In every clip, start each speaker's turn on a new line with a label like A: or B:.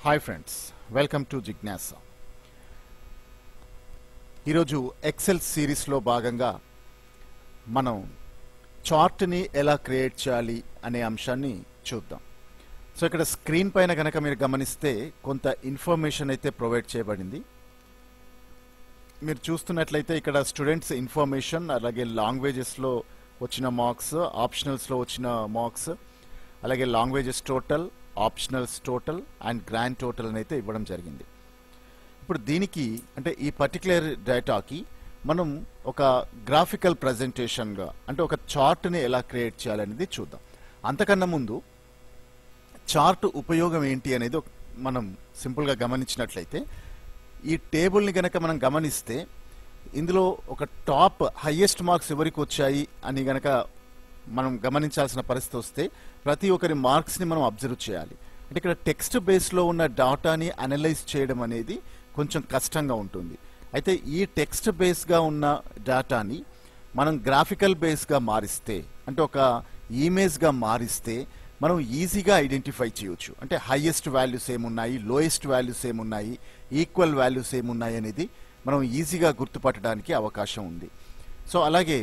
A: Hi friends, welcome to జిజ్ఞాస. ఈరోజు XL సిరీస్లో భాగంగా మనం చార్ట్ని ఎలా క్రియేట్ చేయాలి అనే అంశాన్ని చూద్దాం. సో ఇక్కడ స్క్రీన్ పైన కనుక మీరు గమనిస్తే కొంత ఇన్ఫర్మేషన్ అయితే ప్రొవైడ్ చేయబడింది. మీరు చూస్తున్నట్లయితే ఇక్కడ స్టూడెంట్స్ ఇన్ఫర్మేషన్, అలాగే లాంగ్వేజెస్లో వచ్చిన మార్క్స్, ఆప్షనల్స్లో వచ్చిన మార్క్స్, అలాగే languages total, optionals total and grand total అని అయితే ఇవ్వడం జరిగింది. ఇప్పుడు దీనికి అంటే ఈ పర్టికులర్ డేటాకి మనం ఒక గ్రాఫికల్ ప్రజెంటేషన్గా అంటే ఒక చార్ట్ని ఎలా క్రియేట్ చేయాలనేది చూద్దాం. అంతకన్నా ముందు చార్ట్ ఉపయోగం ఏంటి అనేది మనం సింపుల్గా గమనించినట్లయితే ఈ టేబుల్ని గనక మనం గమనిస్తే ఇందులో ఒక టాప్ హైయెస్ట్ మార్క్స్ ఎవరికి వచ్చాయి అని గనక మనం గమనించాల్సిన పరిస్థితి వస్తే ప్రతి ఒక్కరి మార్క్స్ని మనం అబ్జర్వ్ చేయాలి. అంటే ఇక్కడ టెక్స్ట్ బేస్లో ఉన్న డాటాని అనలైజ్ చేయడం అనేది కొంచెం కష్టంగా ఉంటుంది. అయితే ఈ టెక్స్ట్ బేస్గా ఉన్న డాటాని మనం గ్రాఫికల్ బేస్గా మారిస్తే, అంటే ఒక ఇమేజ్గా మారిస్తే మనం ఈజీగా ఐడెంటిఫై చేయొచ్చు. అంటే హైయెస్ట్ వాల్యూస్ ఏమున్నాయి, లోయెస్ట్ వాల్యూస్ ఏమున్నాయి, ఈక్వల్ వాల్యూస్ ఏమున్నాయి అనేది మనం ఈజీగా గుర్తుపట్టడానికి అవకాశం ఉంది. సో అలాగే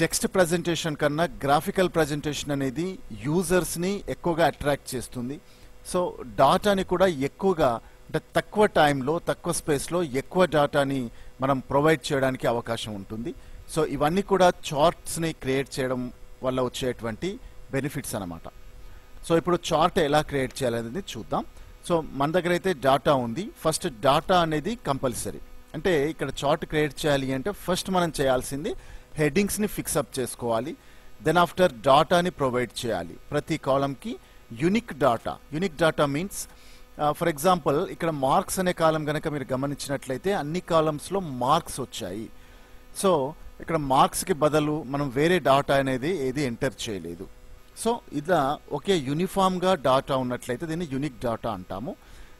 A: టెక్స్ట్ ప్రజెంటేషన్ కన్నా గ్రాఫికల్ ప్రజెంటేషన్ అనేది యూజర్స్ని ఎక్కువగా అట్రాక్ట్ చేస్తుంది. సో డాటాని కూడా ఎక్కువగా అంటే తక్కువ టైంలో, తక్కువ స్పేస్లో ఎక్కువ డాటాని మనం ప్రొవైడ్ చేయడానికి అవకాశం ఉంటుంది. సో ఇవన్నీ కూడా చార్ట్స్ని క్రియేట్ చేయడం వల్ల వచ్చేటువంటి బెనిఫిట్స్ అన్నమాట. సో ఇప్పుడు చార్ట్ ఎలా క్రియేట్ చేయాలనేది చూద్దాం. సో మన దగ్గర అయితే డాటా ఉంది. ఫస్ట్ డాటా అనేది కంపల్సరీ. అంటే ఇక్కడ చార్ట్ క్రియేట్ చేయాలి అంటే ఫస్ట్ మనం చేయాల్సింది హెడ్డింగ్స్ని ఫిక్సప్ చేసుకోవాలి. దెన్ ఆఫ్టర్ డాటాని ప్రొవైడ్ చేయాలి. ప్రతి కాలంకి unique data. Unique data means for example ఇక్కడ మార్క్స్ అనే కాలం కనుక మీరు గమనించినట్లయితే అన్ని కాలమ్స్లో మార్క్స్ వచ్చాయి. సో ఇక్కడ మార్క్స్కి బదులు మనం వేరే డాటా అనేది ఏది ఎంటర్ చేయలేదు. సో ఇలా ఒకే యూనిఫామ్గా డాటా ఉన్నట్లయితే దీన్ని యూనిక్ డాటా అంటాము.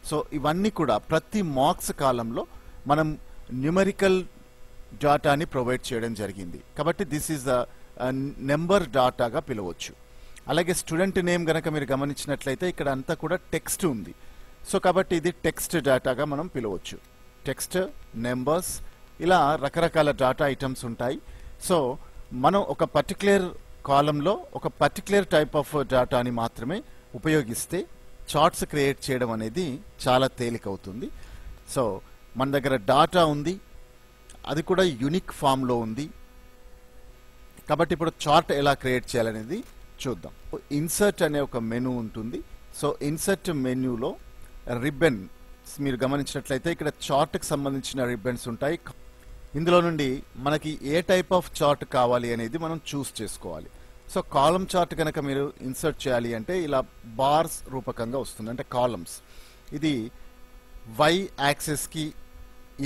A: సో ఇవన్నీ కూడా ప్రతి మార్క్స్ కాలంలో మనం న్యూమరికల్ డాటాని ప్రొవైడ్ చేయడం జరిగింది. కాబట్టి దిస్ ఈజ్ ద నెంబర్ డాటాగా పిలవచ్చు. అలాగే స్టూడెంట్ నేమ్ కనుక మీరు గమనించినట్లయితే ఇక్కడ అంతా కూడా టెక్స్ట్ ఉంది. సో కాబట్టి ఇది టెక్స్ట్ డాటాగా మనం పిలవచ్చు. టెక్స్ట్, నెంబర్స్, ఇలా రకరకాల డాటా ఐటమ్స్ ఉంటాయి. సో మనం ఒక పర్టికులర్ కాలంలో ఒక పర్టికులర్ టైప్ ఆఫ్ డాటాని మాత్రమే ఉపయోగిస్తే చార్ట్స్ క్రియేట్ చేయడం అనేది చాలా తేలికవుతుంది. సో మన దగ్గర డాటా ఉంది, అది కూడా యూనిక్ ఫామ్లో ఉంది. కాబట్టి ఇప్పుడు చార్ట్ ఎలా క్రియేట్ చేయాలనేది చూద్దాం. ఇన్సర్ట్ అనే ఒక మెనూ ఉంటుంది. సో ఇన్సర్ట్ మెన్యూలో రిబ్బన్స్ మీరు గమనించినట్లయితే ఇక్కడ చార్ట్కి సంబంధించిన రిబ్బన్స్ ఉంటాయి. ఇందులో నుండి మనకి ఏ టైప్ ఆఫ్ చార్ట్ కావాలి అనేది మనం చూస్ చేసుకోవాలి. సో కాలమ్ చార్ట్ కనుక మీరు ఇన్సర్ట్ చేయాలి అంటే ఇలా బార్స్ రూపకంగా వస్తుంది, అంటే కాలమ్స్. ఇది వై యాక్సెస్కి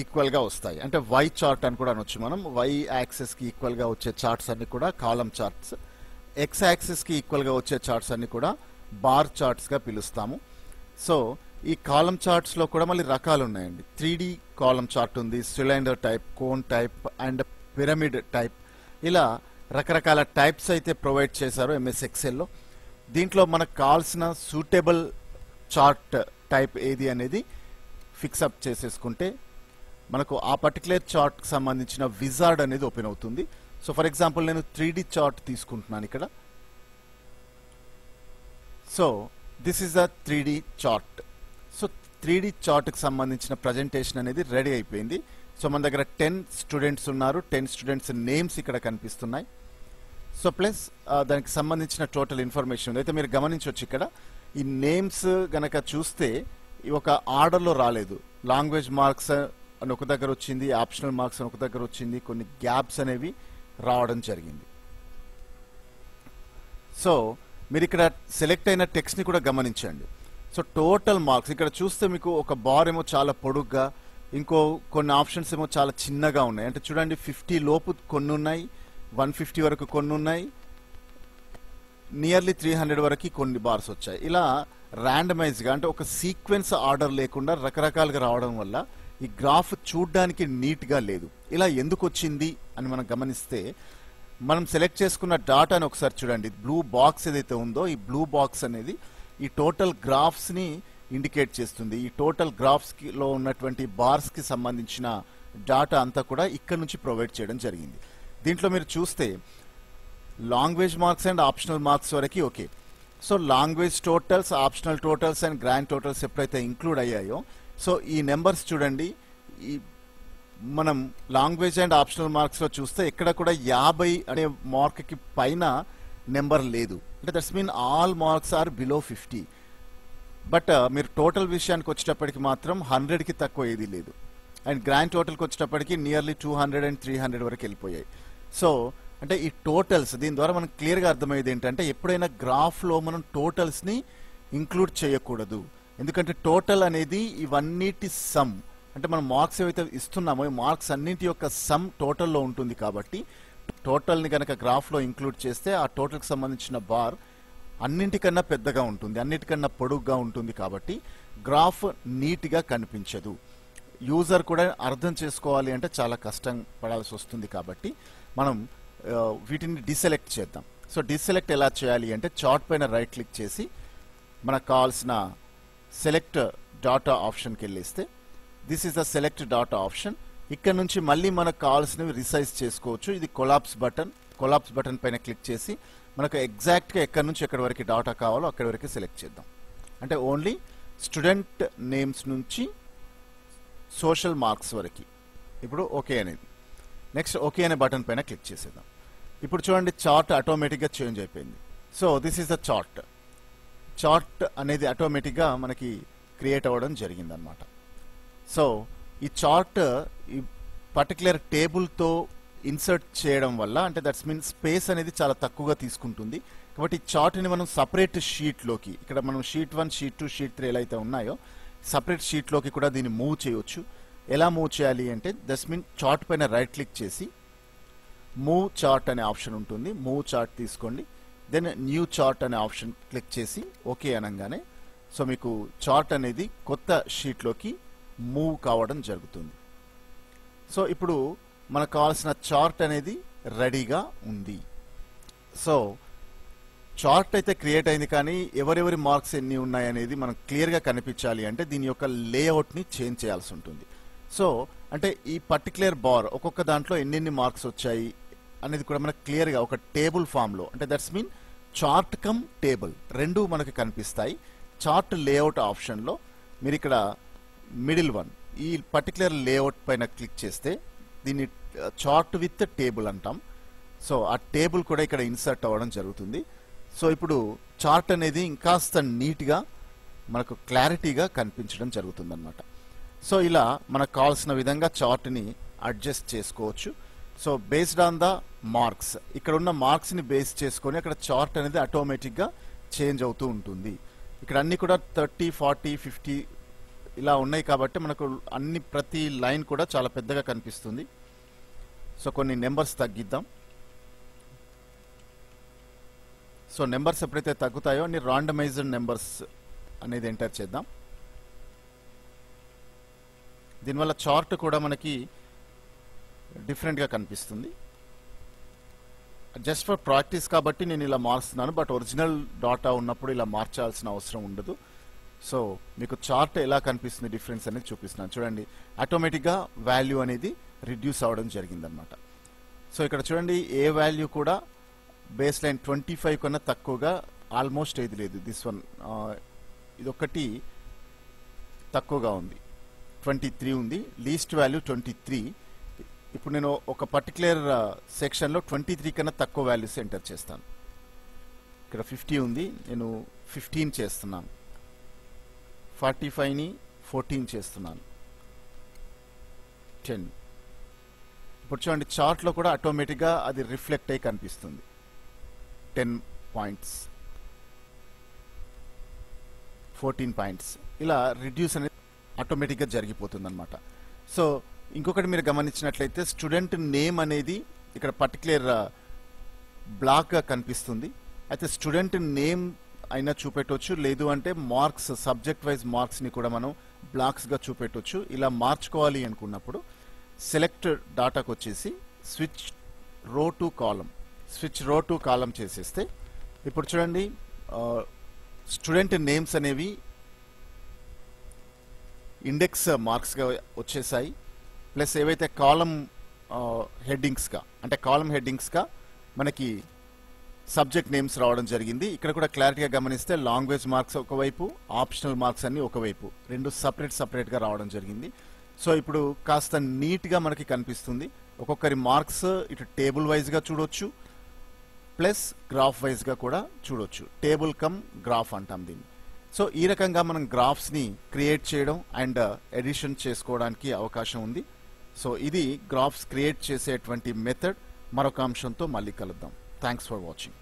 A: ఈక్వల్గా వస్తాయి, అంటే వై చార్ట్ అని కూడా అనొచ్చు మనం. వై యాక్సెస్కి ఈక్వల్గా వచ్చే చార్ట్స్ అన్ని కూడా కాలమ్ చార్ట్స్. ఎక్స్ యాక్సెస్కి ఈక్వల్గా వచ్చే చార్ట్స్ అన్ని కూడా బార్ చార్ట్స్గా పిలుస్తాము. సో ఈ కాలమ్ చార్ట్స్లో కూడా మళ్ళీ రకాలు ఉన్నాయండి. 3D కాలమ్ చార్ట్ ఉంది, cylinder type, cone type and pyramid type. ఇలా రకరకాల టైప్స్ అయితే ప్రొవైడ్ చేశారు MS ఎక్సెల్లో. దీంట్లో మనకు కావాల్సిన సూటబుల్ చార్ట్ టైప్ ఏది అనేది ఫిక్సప్ చేసేసుకుంటే మనకు ఆ పర్టికులర్ చార్ట్కి సంబంధించిన విజార్డ్ అనేది ఓపెన్ అవుతుంది. సో ఫర్ ఎగ్జాంపుల్ నేను 3D చార్ట్ తీసుకుంటున్నాను ఇక్కడ. So this is the 3D chart. So 3D చార్ట్కి సంబంధించిన ప్రజెంటేషన్ అనేది రెడీ అయిపోయింది. సో మన దగ్గర 10 స్టూడెంట్స్ ఉన్నారు. 10 స్టూడెంట్స్ నేమ్స్ ఇక్కడ కనిపిస్తున్నాయి. సో ప్లస్ దానికి సంబంధించిన టోటల్ ఇన్ఫర్మేషన్ ఉంది. అయితే మీరు గమనించవచ్చు ఇక్కడ ఈ నేమ్స్ గనక చూస్తే ఒక ఆర్డర్లో రాలేదు. లాంగ్వేజ్ మార్క్స్ అని ఒక దగ్గర వచ్చింది, ఆప్షనల్ మార్క్స్ అని ఒక దగ్గర వచ్చింది, కొన్ని గ్యాప్స్ అనేవి రావడం జరిగింది. సో మీరు ఇక్కడ సెలెక్ట్ అయిన టెక్స్ట్ని కూడా గమనించండి. సో టోటల్ మార్క్స్ ఇక్కడ చూస్తే మీకు ఒక బార్ ఏమో చాలా పొడుగ్గా, కొన్ని ఆప్షన్స్ ఏమో చాలా చిన్నగా ఉన్నాయి. అంటే చూడండి 50 లోపు కొన్ని ఉన్నాయి, 150 వరకు కొన్ని ఉన్నాయి, నియర్లీ 300 వరకు కొన్ని బార్స్ వచ్చాయి. ఇలా ర్యాండమైజ్గా అంటే ఒక సీక్వెన్స్ ఆర్డర్ లేకుండా రకరకాలుగా రావడం వల్ల ఈ గ్రాఫ్ చూడ్డానికి నీట్గా లేదు. ఇలా ఎందుకు వచ్చింది అని మనం గమనిస్తే మనం సెలెక్ట్ చేసుకున్న డాటాని ఒకసారి చూడండి. బ్లూ బాక్స్ ఏదైతే ఉందో ఈ బ్లూ బాక్స్ అనేది ఈ టోటల్ గ్రాఫ్స్ని ఇండికేట్ చేస్తుంది. ఈ టోటల్ గ్రాఫ్స్లో ఉన్నటువంటి బార్స్కి సంబంధించిన డాటా అంతా కూడా ఇక్కడ నుంచి ప్రొవైడ్ చేయడం జరిగింది. దీంట్లో మీరు చూస్తే language marks and optional marks వరకు okay. So language totals, optional totals and grand totals ఎప్పుడైతే ఇంక్లూడ్ అయ్యాయో, సో ఈ నెంబర్స్ చూడండి, ఈ మనం లాంగ్వేజ్ అండ్ ఆప్షనల్ మార్క్స్లో చూస్తే ఎక్కడ కూడా 50 అనే మార్క్కి పైన నెంబర్ లేదు. అంటే that's mean all marks are below 50. But మీరు టోటల్ విషయానికి వచ్చేటప్పటికి మాత్రం 100కి తక్కువ ఏది లేదు. అండ్ గ్రాండ్ టోటల్కి వచ్చేటప్పటికి నియర్లీ 200 అండ్ 300 వరకు వెళ్ళిపోయాయి. సో అంటే ఈ టోటల్స్, దీని ద్వారా మనకు క్లియర్గా అర్థమయ్యేది ఏంటంటే ఎప్పుడైనా గ్రాఫ్లో మనం టోటల్స్ని ఇంక్లూడ్ చేయకూడదు. ఎందుకంటే టోటల్ అనేది ఇవన్నిటి సమ్, అంటే మనం మార్క్స్ ఏవైతే ఇస్తున్నామో ఈ మార్క్స్ అన్నింటి యొక్క సమ్ టోటల్లో ఉంటుంది. కాబట్టి టోటల్ని కనుక గ్రాఫ్లో ఇంక్లూడ్ చేస్తే ఆ టోటల్కి సంబంధించిన బార్ అన్నింటికన్నా పెద్దగా ఉంటుంది, అన్నిటికన్నా పొడుగ్గా ఉంటుంది. కాబట్టి గ్రాఫ్ నీట్గా కనిపించదు. యూజర్ కూడా అర్థం చేసుకోవాలి అంటే చాలా కష్టం పడాల్సి వస్తుంది. కాబట్టి మనం వీటిని డిసెలెక్ట్ చేద్దాం. సో డిసెలెక్ట్ ఎలా చేయాలి అంటే చార్ట్ పైన రైట్ క్లిక్ చేసి మనకు కావాల్సిన సెలెక్ట్ డాటా ఆప్షన్కి వెళ్ళేస్తే this is the select data option. ఇక్కడ నుంచి మళ్ళీ మనకు కావాల్సినవి రిసైజ్ చేసుకోవచ్చు. ఇది కొలాప్స్ బటన్ పైన క్లిక్ చేసి మనకు ఎగ్జాక్ట్గా ఎక్కడి నుంచి ఎక్కడి వరకు డాటా కావాలో అక్కడి వరకు సెలెక్ట్ చేద్దాం. అంటే ఓన్లీ స్టూడెంట్ నేమ్స్ నుంచి సోషల్ మార్క్స్ వరకు. ఇప్పుడు ఓకే అనేది, నెక్స్ట్ ఓకే అనే బటన్ పైన క్లిక్ చేసేద్దాం. ఇప్పుడు చూడండి చార్ట్ ఆటోమేటిక్గా చేంజ్ అయిపోయింది. So this is the chart అనేది ఆటోమేటిక్గా మనకి క్రియేట్ అవ్వడం జరిగిందనమాట. సో ఈ చార్ట్ ఈ పర్టికులర్ టేబుల్తో ఇన్సర్ట్ చేయడం వల్ల, అంటే దట్స్ మీన్ స్పేస్ అనేది చాలా తక్కువగా తీసుకుంటుంది. కాబట్టి ఈ చార్ట్ని మనం సపరేట్ షీట్లోకి, ఇక్కడ మనం షీట్ 1, షీట్ 2, షీట్ 3 ఎలా అయితే ఉన్నాయో సపరేట్ షీట్లోకి కూడా దీన్ని మూవ్ చేయవచ్చు. ఎలా మూవ్ చేయాలి అంటే దట్స్ మీన్ చార్ట్ పైన రైట్ క్లిక్ చేసి మూవ్ చార్ట్ అనే ఆప్షన్ ఉంటుంది, మూవ్ చార్ట్ తీసుకోండి. దెన్ న్యూ చార్ట్ అనే ఆప్షన్ క్లిక్ చేసి ఓకే అనగానే సో మీకు చార్ట్ అనేది కొత్త షీట్లోకి మూవ్ కావడం జరుగుతుంది. సో ఇప్పుడు మనకు కావాల్సిన చార్ట్ అనేది రెడీగా ఉంది. సో చార్ట్ అయితే క్రియేట్ అయింది, కానీ ఎవరెవరి మార్క్స్ ఎన్ని ఉన్నాయి అనేది మనకు క్లియర్గా కనిపించాలి అంటే దీని యొక్క లేఅవుట్ని చేంజ్ చేయాల్సి ఉంటుంది. సో అంటే ఈ పర్టికులర్ బార్ ఒక్కొక్క దాంట్లో ఎన్నెన్ని మార్క్స్ వచ్చాయి అనేది కూడా మనకు క్లియర్గా ఒక టేబుల్ ఫామ్లో, అంటే that's mean chart come table రెండు మనకు కనిపిస్తాయి. చార్ట్ లేఅవుట్ ఆప్షన్లో మీరు ఇక్కడ మిడిల్ వన్ ఈ పర్టికులర్ లేఅవుట్ పైన క్లిక్ చేస్తే దీన్ని చార్ట్ విత్ టేబుల్ అంటాం. సో ఆ టేబుల్ కూడా ఇక్కడ ఇన్సర్ట్ అవ్వడం జరుగుతుంది. సో ఇప్పుడు చార్ట్ అనేది ఇంకాస్త నీట్గా మనకు క్లారిటీగా కనిపించడం జరుగుతుందన్నమాట. సో ఇలా మనకు కావాల్సిన విధంగా చార్ట్ని అడ్జస్ట్ చేసుకోవచ్చు. So based on the marks, ఇక్కడ ఉన్న మార్క్స్ని బేస్ చేసుకొని అక్కడ చార్ట్ అనేది ఆటోమేటిక్గా చేంజ్ అవుతూ ఉంటుంది. ఇక్కడ అన్ని కూడా 30, 40, 50 ఇలా ఉన్నాయి కాబట్టి మనకు ప్రతి లైన్ కూడా చాలా పెద్దగా కనిపిస్తుంది. సో కొన్ని నెంబర్స్ తగ్గిద్దాం. సో నెంబర్స్ ఎప్పుడైతే తగ్గుతాయో అన్ని రాండమైజ్డ్ నెంబర్స్ అనేది ఎంటర్ చేద్దాం. దీనివల్ల చార్ట్ కూడా మనకి డిఫరెంట్గా కనిపిస్తుంది. జస్ట్ ఫర్ ప్రాక్టీస్ కాబట్టి నేను ఇలా మారుస్తున్నాను, బట్ ఒరిజినల్ డాటా ఉన్నప్పుడు ఇలా మార్చాల్సిన అవసరం ఉండదు. సో మీకు చార్ట్ ఎలా కనిపిస్తుంది డిఫరెన్స్ అనేది చూపిస్తున్నాను. చూడండి, ఆటోమేటిక్గా వాల్యూ అనేది రిడ్యూస్ అవ్వడం జరిగిందనమాట. సో ఇక్కడ చూడండి ఏ వాల్యూ కూడా బేస్ లైన్ 25 కన్నా తక్కువగా ఆల్మోస్ట్ ఏది లేదు. దిస్ వన్ ఇదొక్కటి తక్కువగా ఉంది, 23 ఉంది. Least value 23. ఇప్పుడు నేను ఒక పర్టికులర్ సెక్షన్లో 23 కన్నా తక్కువ వాల్యూస్ ఎంటర్ చేస్తాను. ఇక్కడ 50 ఉంది, నేను 15 చేస్తున్నాను. 45ని 14 చేస్తున్నాను. 10. ఇప్పుడు చూడండి చార్ట్లో కూడా ఆటోమేటిక్గా అది రిఫ్లెక్ట్ అయ్యి కనిపిస్తుంది. 10 పాయింట్స్, 14 పాయింట్స్, ఇలా రిడ్యూస్ అనేది ఆటోమేటిక్గా జరిగిపోతుంది అనమాట. సో ఇంకొకటి మీరు గమనించినట్లయితే స్టూడెంట్ నేమ్ అనేది ఇక్కడ పర్టికులర్ బ్లాక్గా కనిపిస్తుంది. అయితే స్టూడెంట్ నేమ్ అయినా చూపెట్టవచ్చు, లేదు అంటే మార్క్స్ సబ్జెక్ట్ వైజ్ మార్క్స్ని కూడా మనం బ్లాక్స్గా చూపెట్టవచ్చు. ఇలా మార్చుకోవాలి అనుకున్నప్పుడు సెలెక్ట్ డాటాకు వచ్చేసి స్విచ్ రో టు కాలం చేసేస్తే ఇప్పుడు చూడండి స్టూడెంట్ నేమ్స్ అనేవి ఇండెక్స్ మార్క్స్గా వచ్చేసాయి. ప్లస్ ఏవైతే కాలం హెడ్డింగ్స్గా అంటే కాలం హెడ్డింగ్స్గా మనకి సబ్జెక్ట్ నేమ్స్ రావడం జరిగింది. ఇక్కడ కూడా క్లారిటీగా గమనిస్తే లాంగ్వేజ్ మార్క్స్ ఒకవైపు, ఆప్షనల్ మార్క్స్ అన్ని ఒకవైపు, రెండు సపరేట్గా రావడం జరిగింది. సో ఇప్పుడు కాస్త నీట్గా మనకి కనిపిస్తుంది. ఒక్కొక్కరి మార్క్స్ ఇటు టేబుల్ వైజ్గా చూడొచ్చు, ప్లస్ గ్రాఫ్ వైజ్గా కూడా చూడొచ్చు. టేబుల్ కమ్ గ్రాఫ్ అంటాం దీన్ని. సో ఈ రకంగా మనం గ్రాఫ్స్ని క్రియేట్ చేయడం అండ్ ఎడిషన్ చేసుకోవడానికి అవకాశం ఉంది. సో ఇది గ్రాఫ్స్ క్రియేట్ చేసేటువంటి మెథడ్. మరొక అంశంతో మళ్ళీ కలుద్దాం. Thanks for watching.